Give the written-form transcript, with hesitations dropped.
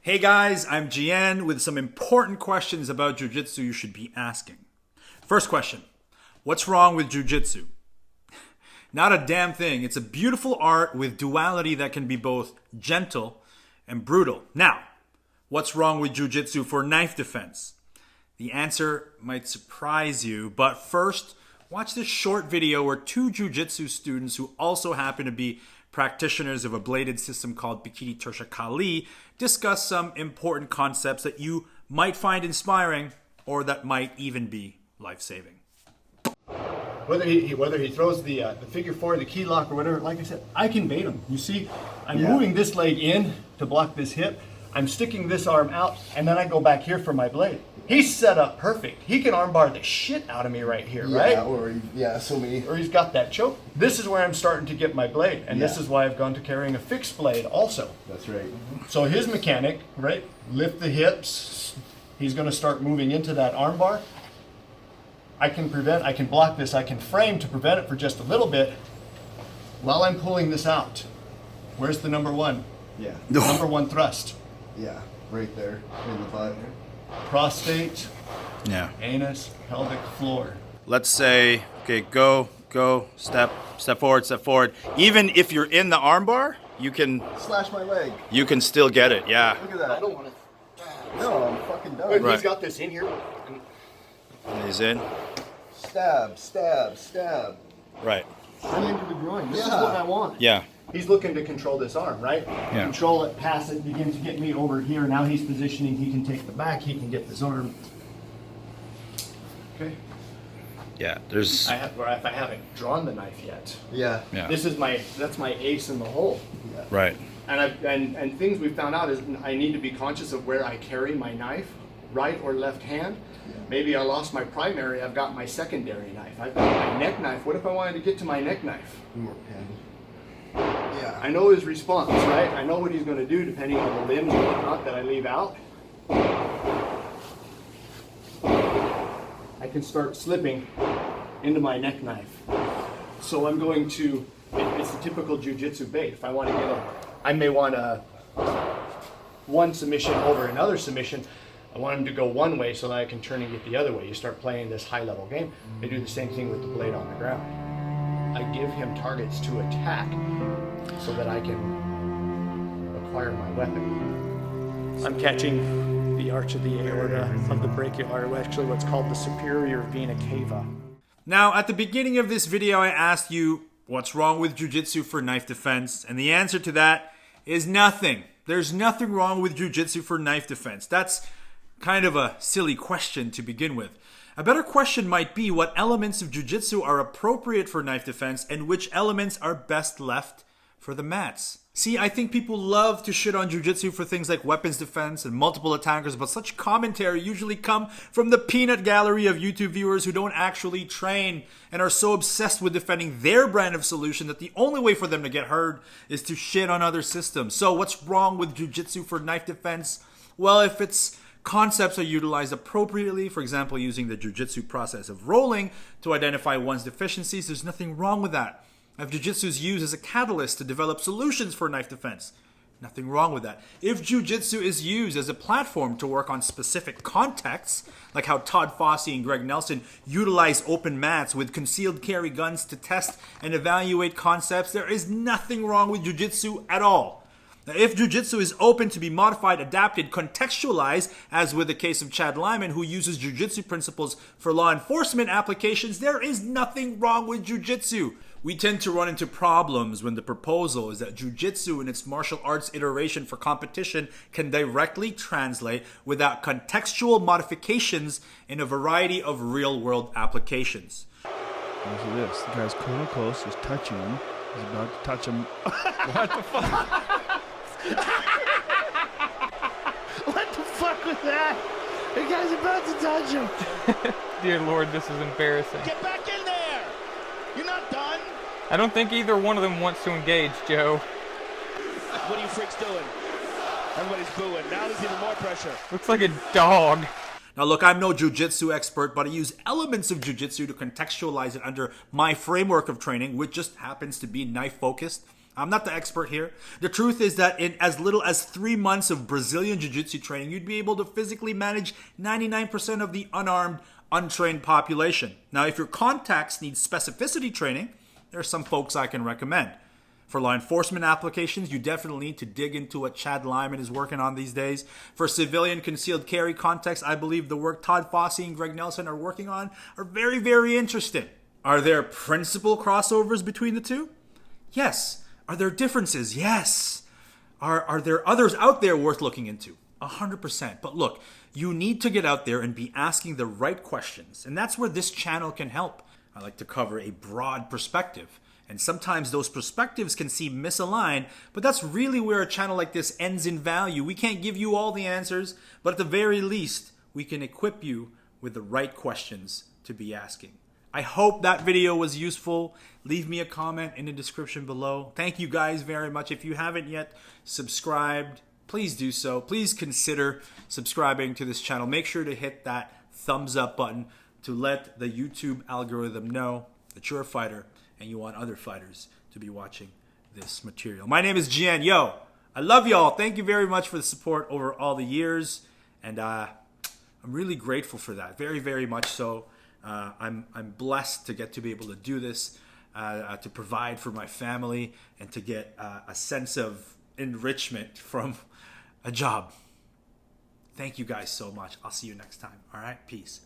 Hey guys, I'm Jian with some important questions about jiu-jitsu you should be asking. First question, what's wrong with jiu-jitsu? Not a damn thing. It's a beautiful art with duality that can be both gentle and brutal. Now, what's wrong with jiu-jitsu for knife defense? The answer might surprise you, but first, watch this short video where two jiu-jitsu students who also happen to be practitioners of a bladed system called Bikini Tersha Kali discuss some important concepts that you might find inspiring or that might even be life-saving. Whether he throws the figure four, the key lock, or whatever, like I said, I can bait him. You see, I'm moving this leg in to block this hip. I'm sticking this arm out, and then I go back here for my blade. He's set up perfect. He can armbar the shit out of me right here, right? Or he's got that choke. This is where I'm starting to get my blade, and this is why I've gone to carrying a fixed blade also. That's right. So his mechanic, right? Lift the hips. He's going to start moving into that armbar. I can block this. I can frame to prevent it for just a little bit while I'm pulling this out. Where's the number one? Yeah. Number one thrust. Yeah, right there in the butt. Prostate, anus, pelvic floor. Let's say, okay, go, step forward. Even if you're in the armbar, you can slash my leg. You can still get it, yeah. Look at that. I don't want to. No, I'm fucking done. Right. He's got this in here. And he's in. Stab. Right. Straight into the groin. This is what I want. Yeah. He's looking to control this arm, right? Yeah. Control it, pass it, begin to get me over here. Now he's positioning, he can take the back, he can get this arm. Okay. Yeah, there's... If I haven't drawn the knife yet. Yeah. That's my ace in the hole. Yeah. Right. And things we found out is I need to be conscious of where I carry my knife, right or left hand. Yeah. Maybe I lost my primary, I've got my secondary knife. I've got my neck knife. What if I wanted to get to my neck knife? More pen. Yeah. I know his response, right? I know what he's going to do depending on the limbs and whatnot that I leave out. I can start slipping into my neck knife. So I'm going to, it's a typical jiu-jitsu bait. If I want to get I may want one submission over another submission. I want him to go one way so that I can turn and get the other way. You start playing this high-level game. They do the same thing with the blade on the ground. I give him targets to attack so that I can acquire my weapon. I'm catching the arch of the aorta of the brachial artery, actually what's called the superior vena cava. Now, at the beginning of this video, I asked you, what's wrong with jiu-jitsu for knife defense? And the answer to that is nothing. There's nothing wrong with jiu-jitsu for knife defense. That's kind of a silly question to begin with. A better question might be what elements of jiu-jitsu are appropriate for knife defense and which elements are best left for the mats. See, I think people love to shit on jiu-jitsu for things like weapons defense and multiple attackers, but such commentary usually come from the peanut gallery of YouTube viewers who don't actually train and are so obsessed with defending their brand of solution that the only way for them to get heard is to shit on other systems. So what's wrong with jiu-jitsu for knife defense? Well, if its concepts are utilized appropriately, for example, using the jiu-jitsu process of rolling to identify one's deficiencies, there's nothing wrong with that. If jiu-jitsu is used as a catalyst to develop solutions for knife defense, nothing wrong with that. If jiu-jitsu is used as a platform to work on specific contexts, like how Todd Fossey and Greg Nelson utilize open mats with concealed carry guns to test and evaluate concepts, there is nothing wrong with jiu-jitsu at all. Now, if jiu-jitsu is open to be modified, adapted, contextualized, as with the case of Chad Lyman, who uses jiu-jitsu principles for law enforcement applications, there is nothing wrong with jiu-jitsu. We tend to run into problems when the proposal is that jiu-jitsu in its martial arts iteration for competition can directly translate without contextual modifications in a variety of real-world applications. Listen to this. The guy's corner close. He's touching him. He's about to touch him. What the fuck? What the fuck was that? The guy's about to touch him. Dear Lord, this is embarrassing. Get back in there! You're not done! I don't think either one of them wants to engage, Joe. What are you freaks doing? Everybody's booing. Now there's even more pressure. Looks like a dog. Now look, I'm no jiu-jitsu expert, but I use elements of jiu-jitsu to contextualize it under my framework of training, which just happens to be knife-focused. I'm not the expert here. The truth is that in as little as 3 months of Brazilian Jiu-Jitsu training, you'd be able to physically manage 99% of the unarmed, untrained population. Now, if your contacts need specificity training, there are some folks I can recommend. For law enforcement applications, you definitely need to dig into what Chad Lyman is working on these days. For civilian concealed carry context, I believe the work Todd Fossey and Greg Nelson are working on are very, very interesting. Are there principal crossovers between the two? Yes. Are there differences? Yes. Are there others out there worth looking into? 100%. But look, you need to get out there and be asking the right questions. And that's where this channel can help. I like to cover a broad perspective. And sometimes those perspectives can seem misaligned, but that's really where a channel like this ends in value. We can't give you all the answers, but at the very least, we can equip you with the right questions to be asking. I hope that video was useful. Leave me a comment in the description below. Thank you guys very much. If you haven't yet subscribed, please do so. Please consider subscribing to this channel. Make sure to hit that thumbs up button to let the YouTube algorithm know that you're a fighter and you want other fighters to be watching this material. My name is Jian. Yo, I love y'all. Thank you very much for the support over all the years. And I'm really grateful for that. Very, very much so. I'm blessed to get to be able to do this, to provide for my family, and to get a sense of enrichment from a job. Thank you guys so much. I'll see you next time. All right? Peace.